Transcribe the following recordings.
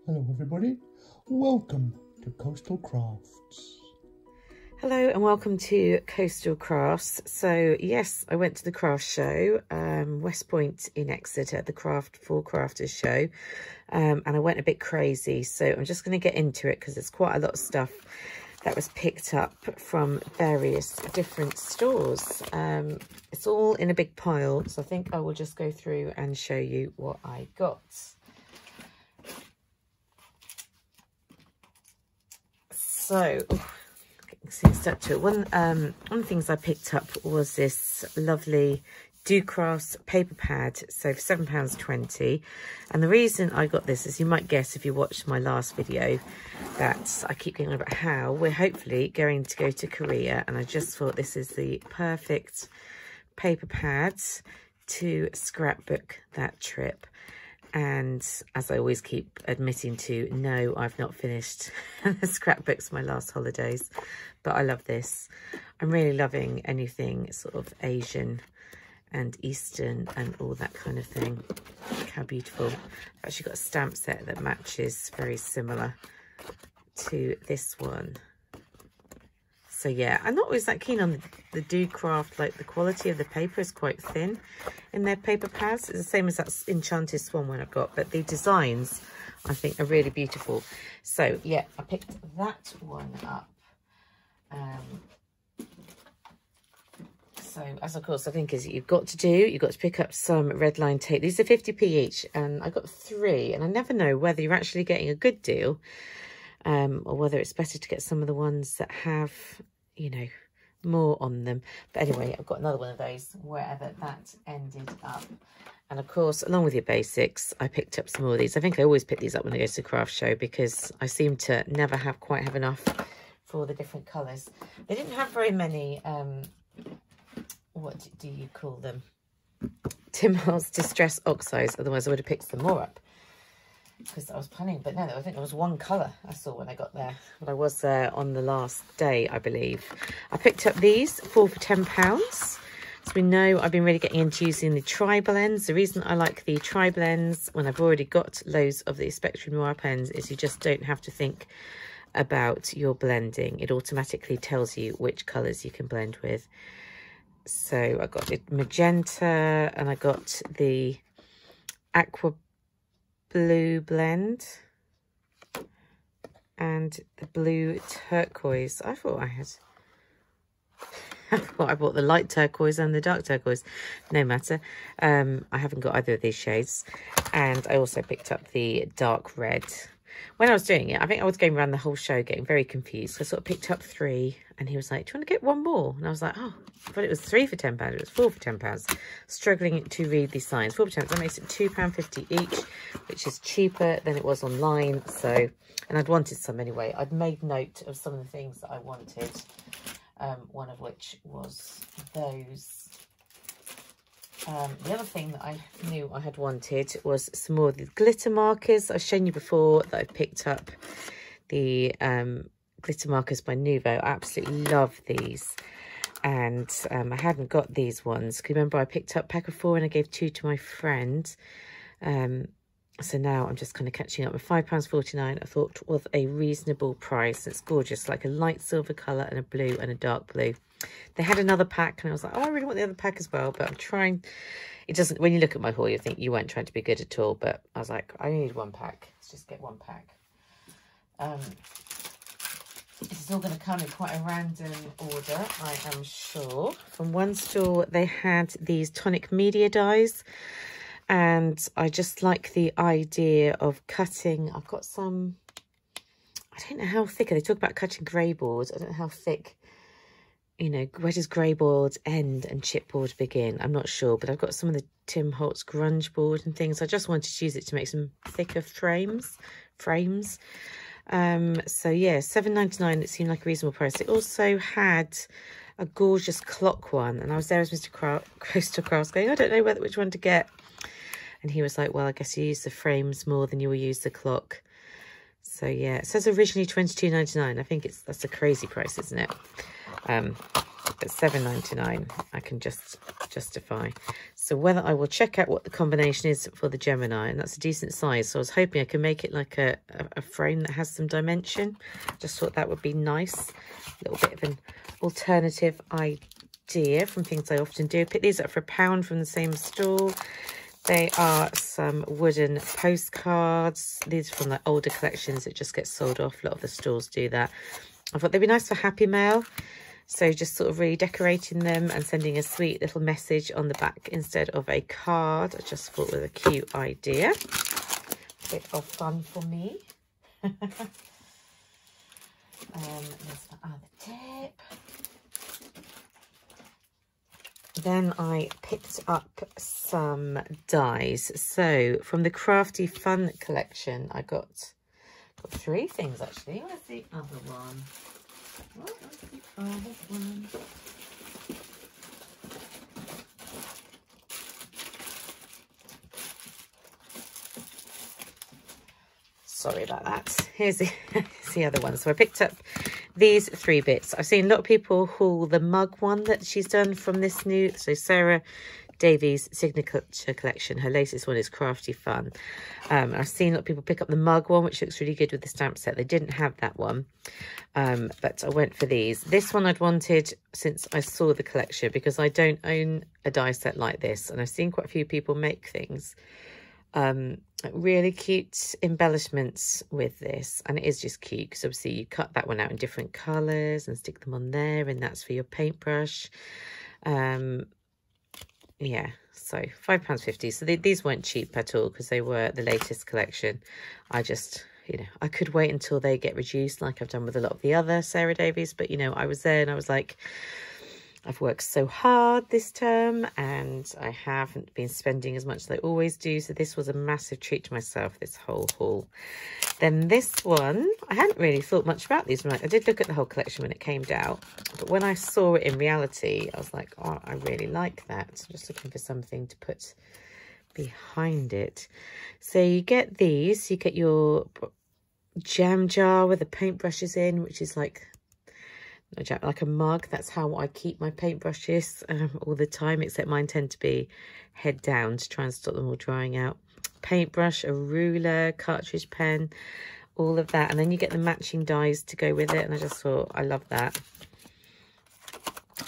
Hello everybody, welcome to Coastal Crafts. Hello and welcome to Coastal Crafts. So yes, I went to the craft show, West Point in Exeter, the Craft for Crafters show, and I went a bit crazy. So I'm just going to get into it because there's quite a lot of stuff that was picked up from various different stores. It's all in a big pile, so I think I will just go through and show you what I got. So, getting stuck to it. One of the things I picked up was this lovely Crafts paper pad, so for £7.20. And the reason I got this, as you might guess if you watched my last video, that I keep going on about how we're hopefully going to go to Korea, and I just thought this is the perfect paper pads to scrapbook that trip. And as I always keep admitting to, no, I've not finished the scrapbooks my last holidays, but I love this. I'm really loving anything sort of Asian and Eastern and all that kind of thing. Look how beautiful. I've actually got a stamp set that matches, very similar to this one. So yeah, I'm not always that keen on the Do Craft, like the quality of the paper is quite thin in their paper pads. It's the same as that Enchanted Swan one I've got, but the designs I think are really beautiful. So yeah, I picked that one up. So as of course I think is you've got to pick up some red line tape. These are 50p each, and I got 3, and I never know whether you're actually getting a good deal or whether it's better to get some of the ones that have, you know, more on them. But anyway, I've got another one of those wherever that ended up. And of course, along with your basics, I picked up some more of these. I think I always pick these up when I go to the craft show because I seem to never quite have enough for the different colours. They didn't have very many, what do you call them? Tim Holtz Distress Oxides, otherwise I would have picked some more up, because I was planning, but no, I think there was one colour I saw when I got there. But I was there on the last day, I believe. I picked up these, 4 for £10. So we know I've been really getting into using the tri-blends. The reason I like the tri-blends when I've already got loads of the Spectrum Noir pens is you just don't have to think about your blending. It automatically tells you which colours you can blend with. So I got the magenta and I got the aqua blue blend and the blue turquoise. I thought I bought the light turquoise and the dark turquoise. No matter. I haven't got either of these shades. And I also picked up the dark red. When I was doing it, I think I was going around the whole show getting very confused. I sort of picked up 3 and he was like, do you want to get one more? And I was like, oh, I thought it was 3 for £10. It was 4 for £10. Struggling to read the signs. 4 for £10. That makes it £2.50 each, which is cheaper than it was online. So, and I'd wanted some anyway. I'd made note of some of the things that I wanted. One of which was those. The other thing that I knew I had wanted was some more of the glitter markers. I've shown you before that I picked up the glitter markers by Nuvo. I absolutely love these. And I hadn't got these ones. Remember I picked up a pack of 4 and I gave 2 to my friend. So now I'm just kind of catching up with £5.49. I thought was a reasonable price. It's gorgeous, like a light silver colour and a blue and a dark blue. They had another pack and I was like, oh, I really want the other pack as well. But I'm trying. It doesn't, when you look at my haul, you think you weren't trying to be good at all. But I was like, I need 1 pack. Let's just get 1 pack. This is all going to come in quite a random order, I am sure. From one store, they had these tonic media dies. And I just like the idea of cutting. I've got some, I don't know how thick. They talk about cutting grey boards. I don't know how thick, you know, where does grey boards end and chipboard begin? I'm not sure, but I've got some of the Tim Holtz grunge board and things. I just wanted to use it to make some thicker frames. So yeah, £7.99. It seemed like a reasonable price. It also had a gorgeous clock one. And I was there as Mr. Coastal Crafts going, I don't know which one to get. And he was like, well, I guess you use the frames more than you will use the clock. So, yeah, it says originally £22.99. I think that's a crazy price, isn't it? But £7.99 I can just justify. So whether I will check out what the combination is for the Gemini, and that's a decent size. So I was hoping I could make it like a frame that has some dimension. Just thought that would be nice. A little bit of an alternative idea from things I often do. Pick these up for £1 from the same store. They are some wooden postcards. These are from the older collections that just get sold off. A lot of the stores do that. I thought they'd be nice for Happy Mail. So just sort of really decorating them and sending a sweet little message on the back instead of a card. I just thought it was a cute idea. A bit of fun for me. There's my other tip. Then I picked up some dies. So from the Crafty Fun collection, I got 3 things actually. Where's the other one? What was the other one? Sorry about that. Here's the other one. So I picked up these 3 bits. I've seen a lot of people haul the mug one that she's done from this new, so Sarah Davies signature collection. Her latest one is Crafty Fun. I've seen a lot of people pick up the mug one, which looks really good with the stamp set. They didn't have that one, but I went for these. This one I'd wanted since I saw the collection, because I don't own a die set like this, and I've seen quite a few people make things. Really cute embellishments with this, and it is just cute because obviously you cut that one out in different colours and stick them on there, and that's for your paintbrush. Yeah, so £5.50. So these weren't cheap at all because they were the latest collection. I just, you know, I could wait until they get reduced like I've done with a lot of the other Sarah Davies, but you know, I was there and I was like, I've worked so hard this term and I haven't been spending as much as I always do. So this was a massive treat to myself, this whole haul. Then this one, I hadn't really thought much about these. I did look at the whole collection when it came out, but when I saw it in reality, I was like, oh, I really like that. So just looking for something to put behind it. So you get these, you get your jam jar with the paintbrushes in, which is like a mug. That's how I keep my paintbrushes all the time, except mine tend to be head down to try and stop them all drying out. Paintbrush, a ruler, cartridge pen, all of that, and then you get the matching dies to go with it, and I just thought I love that.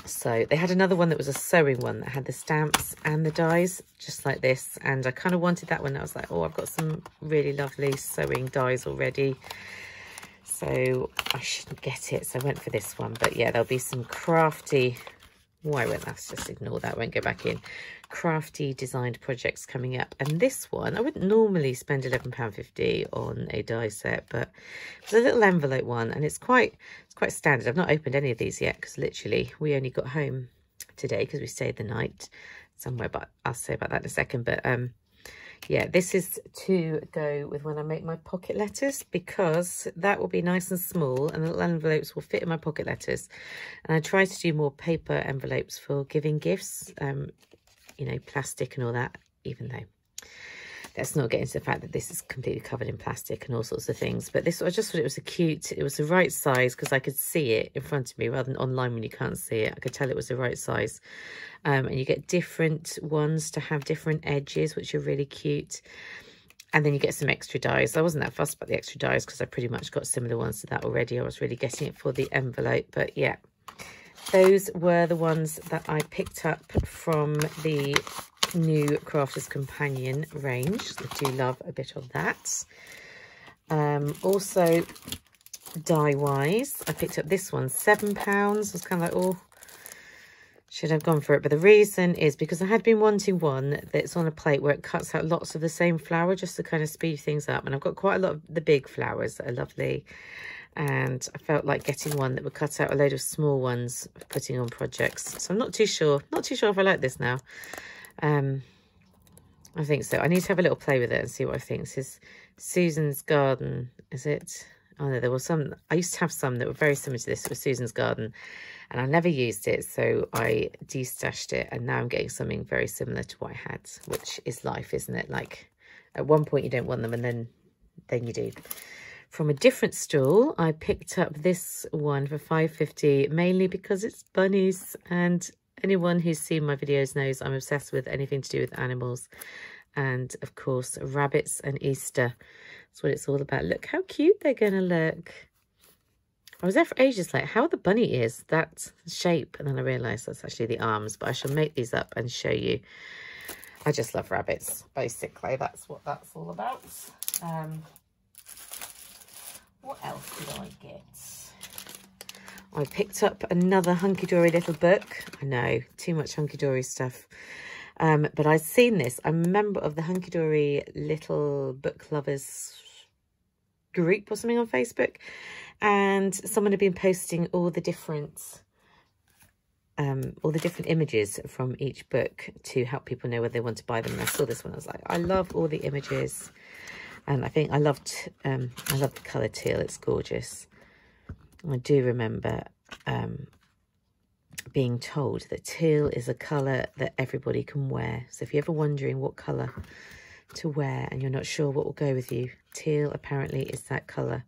So they had another one that was a sewing one that had the stamps and the dies just like this, and I kind of wanted that one. I was like, oh, I've got some really lovely sewing dies already, so I shouldn't get it, so I went for this one. But yeah, there'll be some crafty, why won't that, just ignore that, won't go back in, crafty designed projects coming up. And this one, I wouldn't normally spend £11.50 on a die set, but it's a little envelope one, and it's quite standard. I've not opened any of these yet because literally we only got home today because we stayed the night somewhere, but I'll say about that in a second. But yeah, this is to go with when I make my pocket letters, because that will be nice and small and the little envelopes will fit in my pocket letters. And I try to do more paper envelopes for giving gifts, you know, plastic and all that, even though let's not get into the fact that this is completely covered in plastic and all sorts of things. But this, I just thought it was it was the right size because I could see it in front of me rather than online when you can't see it. I could tell it was the right size. And you get different ones to have different edges, which are really cute. And then you get some extra dies. I wasn't that fussed about the extra dies because I pretty much got similar ones to that already. I was really getting it for the envelope. But yeah, those were the ones that I picked up from the new Crafter's Companion range. I do love a bit of that. Also, die-wise, I picked up this one, £7. I was kind of like, oh, should have gone for it. But the reason is because I had been wanting one that's on a plate where it cuts out lots of the same flower just to kind of speed things up. And I've got quite a lot of the big flowers that are lovely. And I felt like getting one that would cut out a load of small ones for putting on projects. So I'm not too sure. Not too sure if I like this now. I think so. I need to have a little play with it and see what I think. This is Susan's Garden, is it? Oh no, there was some, I used to have some that were very similar to this. It was Susan's Garden, and I never used it, so I destashed it, and now I'm getting something very similar to what I had, which is life, isn't it? Like, at one point you don't want them, and then you do. From a different stall, I picked up this one for £5.50, mainly because it's Bunnies, and Anyone who's seen my videos knows I'm obsessed with anything to do with animals. And, of course, rabbits and Easter. That's what it's all about. Look how cute they're going to look. I was there for ages like, how are the bunny ears that shape? And then I realised that's actually the arms. But I shall make these up and show you. I just love rabbits, basically. That's what that's all about. What else did I get? I picked up another HaunchyDory little book. I know, too much HaunchyDory stuff. But I'd seen this. I'm a member of the HaunchyDory Little Book Lovers group or something on Facebook. And someone had been posting all the different images from each book to help people know whether they want to buy them. And I saw this one. I was like, I love all the images. And I think I love the colour teal. It's gorgeous. I do remember being told that teal is a colour that everybody can wear. So if you're ever wondering what colour to wear and you're not sure what will go with you, teal apparently is that colour.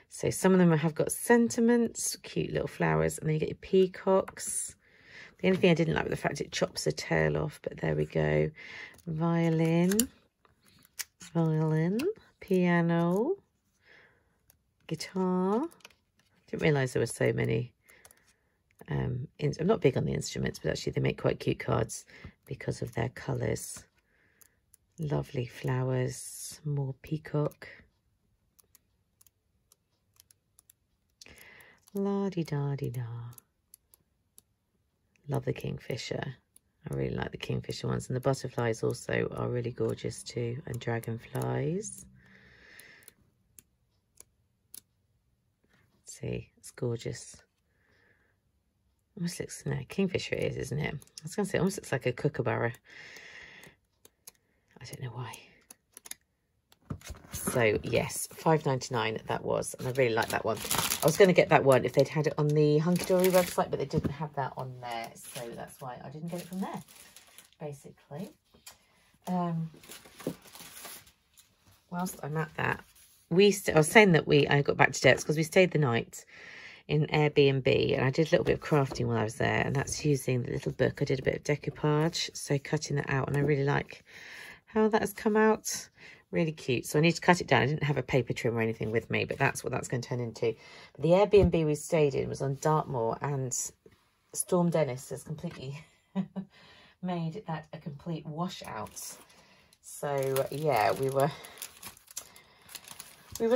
So some of them have got sentiments, cute little flowers, and then you get your peacocks. The only thing I didn't like was the fact it chops the tail off, but there we go. Violin, piano, guitar. Didn't realise there were so many. I'm not big on the instruments, but actually they make quite cute cards because of their colours. Lovely flowers, more peacock. La-di-da-di-da. Love the kingfisher. I really like the kingfisher ones. And the butterflies also are really gorgeous too. And dragonflies. See, it's gorgeous. Almost looks, no, kingfisher it is, isn't it? I was going to say, it almost looks like a kookaburra. I don't know why. So, yes, $5.99 that was. And I really like that one. I was going to get that one if they'd had it on the HaunchyDory website, but they didn't have that on there. So that's why I didn't get it from there, basically. Whilst I'm at that, I was saying that I got back today. It's because we stayed the night in Airbnb, and I did a little bit of crafting while I was there, and that's using the little book. I did a bit of decoupage, so cutting that out, and I really like how that has come out. Really cute. So I need to cut it down. I didn't have a paper trim or anything with me, but that's what that's going to turn into. But the Airbnb we stayed in was on Dartmoor, and Storm Dennis has completely made that a complete washout. So yeah, we were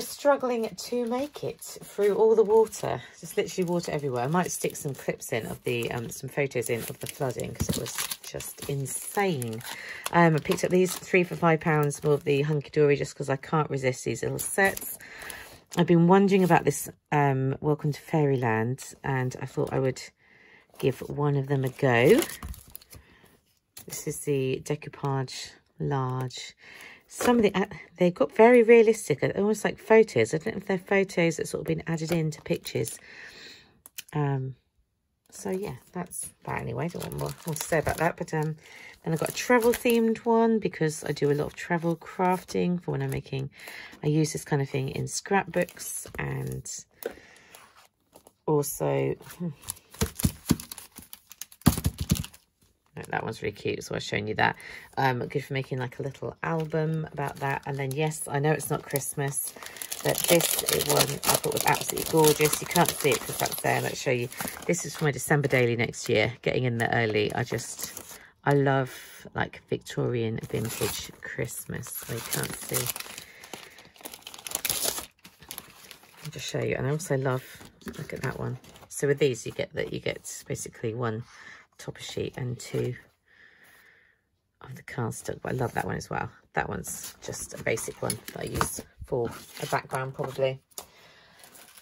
struggling to make it through all the water. Just literally water everywhere. I might stick some clips in of the some photos in of the flooding because it was just insane. I picked up these 3 for £5 more of the HaunchyDory just because I can't resist these little sets. I've been wondering about this Welcome to Fairyland, and I thought I would give one of them a go. This is the decoupage large. Some of the, they got very realistic, almost like photos. I don't know if they're photos that's sort of been added into pictures. So yeah, that's that anyway. Don't want more to say about that. But then I've got a travel themed one because I do a lot of travel crafting for when I'm making. I use this kind of thing in scrapbooks, and also that one's really cute, so I've shown you that. Good for making like a little album about that. And then yes, I know it's not Christmas, but this one I thought was absolutely gorgeous. You can't see it because that's there. Let's show you. This is for my December daily next year, getting in there early. I love like Victorian vintage Christmas. So you can't see. I'll just show you. And I also love, look at that one. So with these you get basically one topper sheet and 2 of the cardstock, but I love that one as well. That one's just a basic one that I use for a background probably.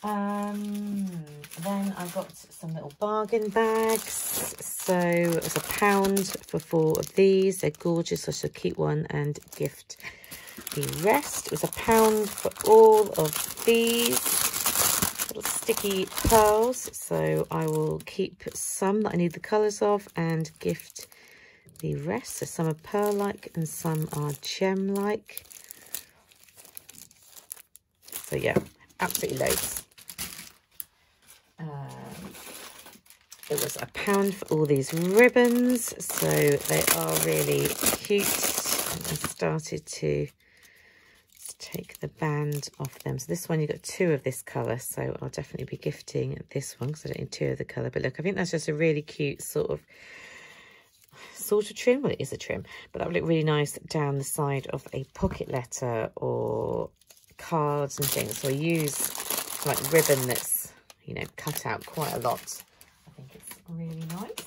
Then I got some little bargain bags. So it was £1 for 4 of these. They're gorgeous. I shall keep one and gift the rest. It was £1 for all of these little sticky pearls. So I will keep some that I need the colours of and gift the rest. So some are pearl-like and some are gem-like. So yeah, absolutely loads. It was £1 £1 for all these ribbons. So they are really cute. I started to take the band off them. So this one, you've got 2 of this colour. So I'll definitely be gifting this one because I don't need 2 of the colour. But look, I think that's just a really cute sort of trim. Well, it is a trim, but that would look really nice down the side of a pocket letter or cards and things. So I use like ribbon that's, you know, cut out quite a lot. I think it's really nice.